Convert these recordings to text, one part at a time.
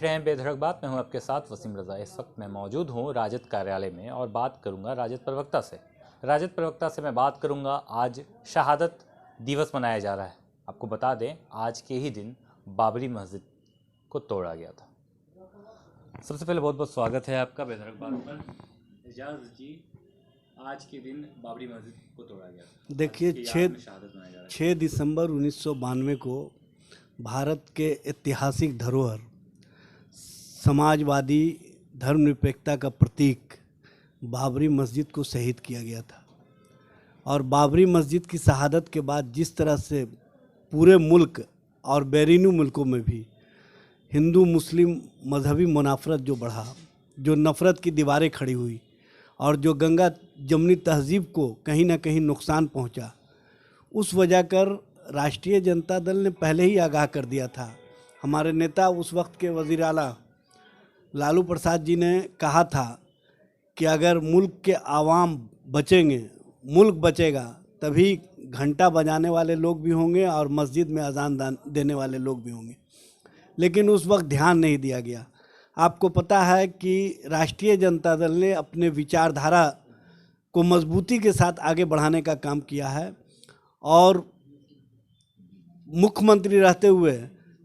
रहे हैं बेधड़क बात। मैं हूं आपके साथ वसीम रज़ा। इस वक्त मैं मौजूद हूं राजद कार्यालय में और बात करूंगा राजद प्रवक्ता से। मैं बात करूंगा, आज शहादत दिवस मनाया जा रहा है। आपको बता दें, आज के ही दिन बाबरी मस्जिद को तोड़ा गया था। सबसे पहले बहुत बहुत स्वागत है आपका बेधड़क बात पर। एजाज जी, आज के दिन बाबरी मस्जिद को तोड़ा गया था। देखिए, 6 दिसंबर 1992 को भारत के ऐतिहासिक धरोहर, समाजवादी धर्मनिरपेक्षता का प्रतीक बाबरी मस्जिद को शहीद किया गया था। और बाबरी मस्जिद की शहादत के बाद जिस तरह से पूरे मुल्क और बैरूनी मुल्कों में भी हिंदू मुस्लिम मजहबी मुनाफरत जो बढ़ा, जो नफ़रत की दीवारें खड़ी हुई और जो गंगा जमनी तहजीब को कहीं ना कहीं नुकसान पहुंचा, उस वजह कर राष्ट्रीय जनता दल ने पहले ही आगाह कर दिया था। हमारे नेता उस वक्त के वज़ीर आला लालू प्रसाद जी ने कहा था कि अगर मुल्क के आवाम बचेंगे, मुल्क बचेगा, तभी घंटा बजाने वाले लोग भी होंगे और मस्जिद में अजान देने वाले लोग भी होंगे। लेकिन उस वक्त ध्यान नहीं दिया गया। आपको पता है कि राष्ट्रीय जनता दल ने अपने विचारधारा को मजबूती के साथ आगे बढ़ाने का काम किया है और मुख्यमंत्री रहते हुए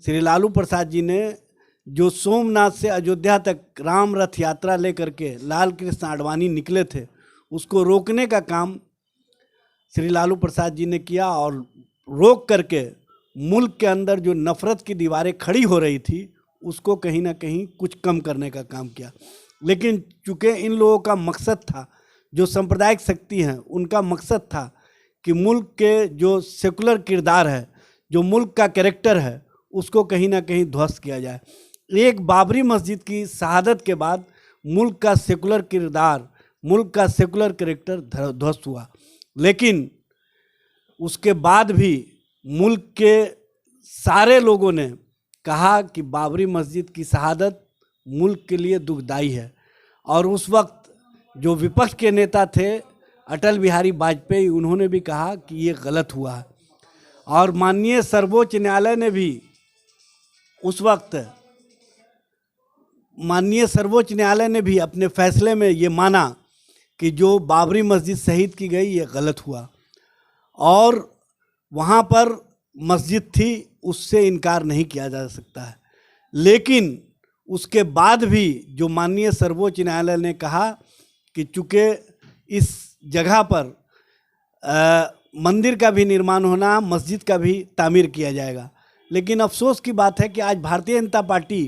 श्री लालू प्रसाद जी ने जो सोमनाथ से अयोध्या तक राम रथ यात्रा लेकर के लाल कृष्ण आडवाणी निकले थे, उसको रोकने का काम श्री लालू प्रसाद जी ने किया और रोक करके मुल्क के अंदर जो नफ़रत की दीवारें खड़ी हो रही थी उसको कहीं ना कहीं कुछ कम करने का काम किया। लेकिन चूँकि इन लोगों का मकसद था, जो सांप्रदायिक शक्ति हैं उनका मकसद था कि मुल्क के जो सेकुलर किरदार है, जो मुल्क का कैरेक्टर है, उसको कहीं ना कहीं ध्वस्त किया जाए। एक बाबरी मस्जिद की शहादत के बाद मुल्क का सेकुलर किरदार, मुल्क का सेकुलर कैरेक्टर ध्वस्त हुआ। लेकिन उसके बाद भी मुल्क के सारे लोगों ने कहा कि बाबरी मस्जिद की शहादत मुल्क के लिए दुखदाई है। और उस वक्त जो विपक्ष के नेता थे अटल बिहारी वाजपेयी, उन्होंने भी कहा कि ये गलत हुआ है। और माननीय सर्वोच्च न्यायालय ने भी उस वक्त अपने फैसले में ये माना कि जो बाबरी मस्जिद शहीद की गई ये गलत हुआ और वहाँ पर मस्जिद थी, उससे इनकार नहीं किया जा सकता है। लेकिन उसके बाद भी जो माननीय सर्वोच्च न्यायालय ने कहा कि चूँकि इस जगह पर मंदिर का भी निर्माण होना, मस्जिद का भी तामीर किया जाएगा। लेकिन अफसोस की बात है कि आज भारतीय जनता पार्टी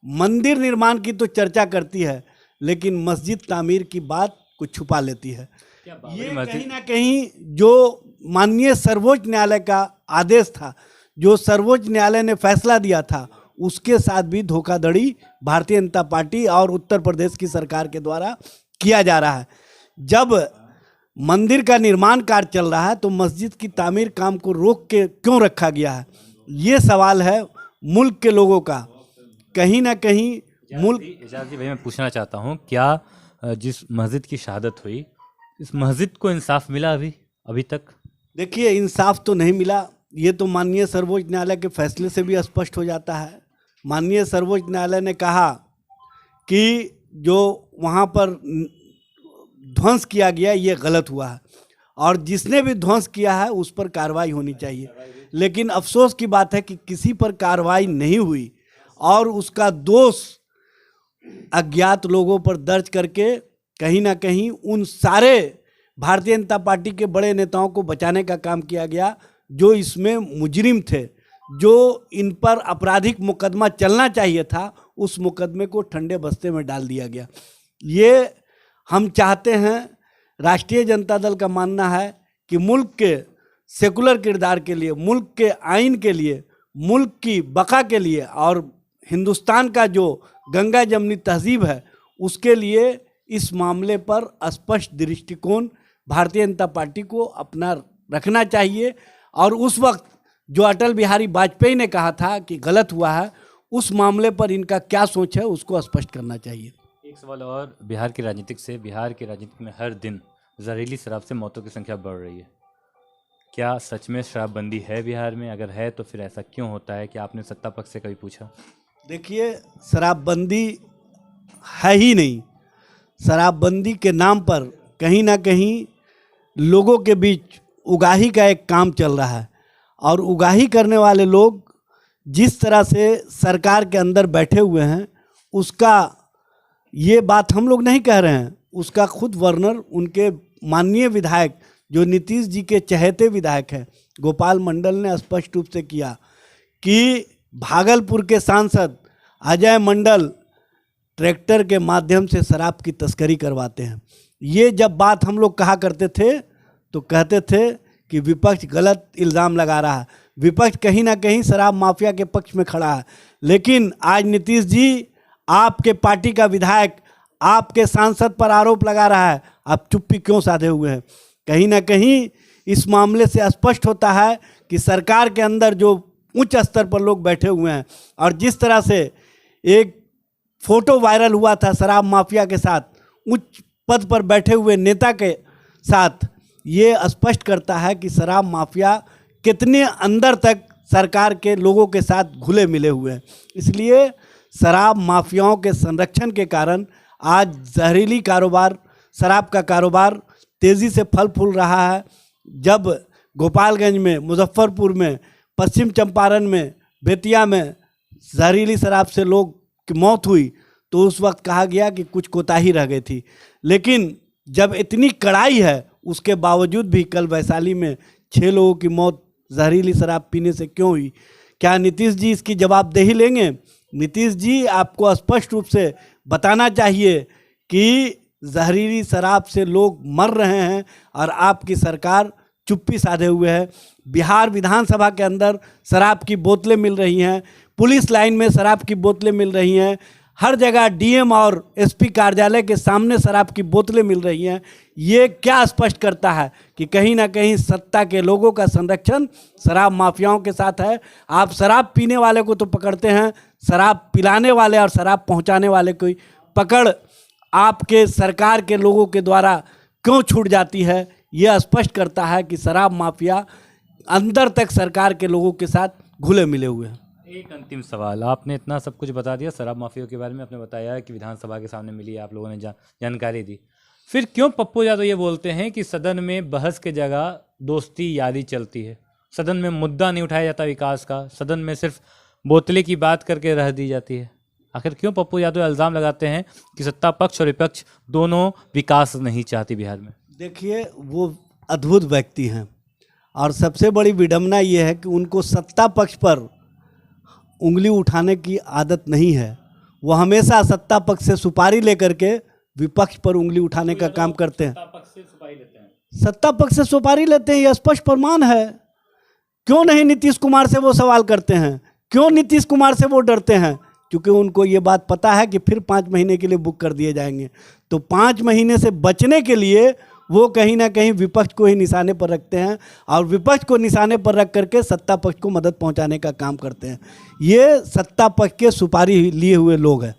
मंदिर निर्माण की तो चर्चा करती है, लेकिन मस्जिद तामीर की बात को छुपा लेती है। ये कहीं ना कहीं जो माननीय सर्वोच्च न्यायालय का आदेश था, जो सर्वोच्च न्यायालय ने फैसला दिया था, उसके साथ भी धोखाधड़ी भारतीय जनता पार्टी और उत्तर प्रदेश की सरकार के द्वारा किया जा रहा है। जब मंदिर का निर्माण कार्य चल रहा है तो मस्जिद की तामीर काम को रोक के क्यों रखा गया है, ये सवाल है मुल्क के लोगों का। कहीं ना कहीं मुल्क एजाज जी भाई, मैं पूछना चाहता हूँ, क्या जिस मस्जिद की शहादत हुई, इस मस्जिद को इंसाफ मिला अभी तक? देखिए, इंसाफ तो नहीं मिला। ये तो माननीय सर्वोच्च न्यायालय के फैसले से भी स्पष्ट हो जाता है। माननीय सर्वोच्च न्यायालय ने कहा कि जो वहाँ पर ध्वंस किया गया ये गलत हुआ है और जिसने भी ध्वंस किया है उस पर कार्रवाई होनी चाहिए। लेकिन अफसोस की बात है कि किसी पर कार्रवाई नहीं हुई और उसका दोष अज्ञात लोगों पर दर्ज करके कहीं ना कहीं उन सारे भारतीय जनता पार्टी के बड़े नेताओं को बचाने का काम किया गया जो इसमें मुजरिम थे, जो इन पर आपराधिक मुकदमा चलना चाहिए था, उस मुकदमे को ठंडे बस्ते में डाल दिया गया। ये हम चाहते हैं, राष्ट्रीय जनता दल का मानना है कि मुल्क के सेकुलर किरदार के लिए, मुल्क के आइन के लिए, मुल्क की बका के लिए और हिंदुस्तान का जो गंगा जमनी तहजीब है उसके लिए इस मामले पर स्पष्ट दृष्टिकोण भारतीय जनता पार्टी को अपना रखना चाहिए। और उस वक्त जो अटल बिहारी वाजपेयी ने कहा था कि गलत हुआ है, उस मामले पर इनका क्या सोच है उसको स्पष्ट करना चाहिए। एक सवाल और, बिहार की राजनीति में हर दिन जहरीली शराब से मौतों की संख्या बढ़ रही है। क्या सच में शराबबंदी है बिहार में? अगर है तो फिर ऐसा क्यों होता है? कि आपने सत्ता पक्ष से कभी पूछा? देखिए, शराबबंदी है ही नहीं। शराबबंदी के नाम पर कहीं ना कहीं लोगों के बीच उगाही का एक काम चल रहा है, और उगाही करने वाले लोग जिस तरह से सरकार के अंदर बैठे हुए हैं, उसका ये बात हम लोग नहीं कह रहे हैं, उसका खुद वर्णन उनके माननीय विधायक जो नीतीश जी के चहेते विधायक हैं गोपाल मंडल ने स्पष्ट रूप से किया कि भागलपुर के सांसद अजय मंडल ट्रैक्टर के माध्यम से शराब की तस्करी करवाते हैं। ये जब बात हम लोग कहा करते थे तो कहते थे कि विपक्ष गलत इल्ज़ाम लगा रहा है, विपक्ष कहीं ना कहीं शराब माफिया के पक्ष में खड़ा है। लेकिन आज नीतीश जी, आपके पार्टी का विधायक आपके सांसद पर आरोप लगा रहा है, आप चुप्पी क्यों साधे हुए हैं? कहीं ना कहीं इस मामले से स्पष्ट होता है कि सरकार के अंदर जो उच्च स्तर पर लोग बैठे हुए हैं, और जिस तरह से एक फोटो वायरल हुआ था शराब माफिया के साथ, उच्च पद पर बैठे हुए नेता के साथ, ये स्पष्ट करता है कि शराब माफिया कितने अंदर तक सरकार के लोगों के साथ घुले मिले हुए हैं। इसलिए शराब माफियाओं के संरक्षण के कारण आज जहरीली कारोबार, शराब का कारोबार तेज़ी से फल फूल रहा है। जब गोपालगंज में, मुजफ्फरपुर में, पश्चिम चंपारण में, बेतिया में जहरीली शराब से लोग की मौत हुई तो उस वक्त कहा गया कि कुछ कोताही रह गई थी। लेकिन जब इतनी कड़ाई है, उसके बावजूद भी कल वैशाली में 6 लोगों की मौत जहरीली शराब पीने से क्यों हुई? क्या नीतीश जी इसकी जवाबदेही लेंगे? नीतीश जी, आपको स्पष्ट रूप से बताना चाहिए कि जहरीली शराब से लोग मर रहे हैं और आपकी सरकार चुप्पी साधे हुए है। बिहार विधानसभा के अंदर शराब की बोतलें मिल रही हैं, पुलिस लाइन में शराब की बोतलें मिल रही हैं, हर जगह डीएम और एसपी कार्यालय के सामने शराब की बोतलें मिल रही हैं। ये क्या स्पष्ट करता है कि कहीं ना कहीं सत्ता के लोगों का संरक्षण शराब माफियाओं के साथ है। आप शराब पीने वाले को तो पकड़ते हैं, शराब पिलाने वाले और शराब पहुंचाने वाले की पकड़ आपके सरकार के लोगों के द्वारा क्यों छूट जाती है? यह स्पष्ट करता है कि शराब माफिया अंदर तक सरकार के लोगों के साथ घुले मिले हुए हैं। एक अंतिम सवाल, आपने इतना सब कुछ बता दिया शराब माफिया के बारे में, आपने बताया कि विधानसभा के सामने मिली, आप लोगों ने जानकारी दी, फिर क्यों पप्पू यादव ये बोलते हैं कि सदन में बहस के जगह दोस्ती यारी चलती है, सदन में मुद्दा नहीं उठाया जाता विकास का, सदन में सिर्फ बोतले की बात करके रह दी जाती है? आखिर क्यों पप्पू यादव इल्ज़ाम लगाते हैं कि सत्ता पक्ष और विपक्ष दोनों विकास नहीं चाहती बिहार में? देखिए, वो अद्भुत व्यक्ति हैं, और सबसे बड़ी विडंबना ये है कि उनको सत्ता पक्ष पर उंगली उठाने की आदत नहीं है। वो हमेशा सत्ता पक्ष से सुपारी लेकर के विपक्ष पर उंगली उठाने का काम करते हैं। सत्ता पक्ष से सुपारी लेते हैं, यह स्पष्ट प्रमाण है। क्यों नहीं नीतीश कुमार से वो सवाल करते हैं? क्यों नीतीश कुमार से वो डरते हैं? क्योंकि उनको ये बात पता है कि फिर 5 महीने के लिए बुक कर दिए जाएंगे। तो 5 महीने से बचने के लिए वो कहीं ना कहीं विपक्ष को ही निशाने पर रखते हैं, और विपक्ष को निशाने पर रख करके सत्ता पक्ष को मदद पहुंचाने का काम करते हैं। ये सत्ता पक्ष के सुपारी लिए हुए लोग हैं।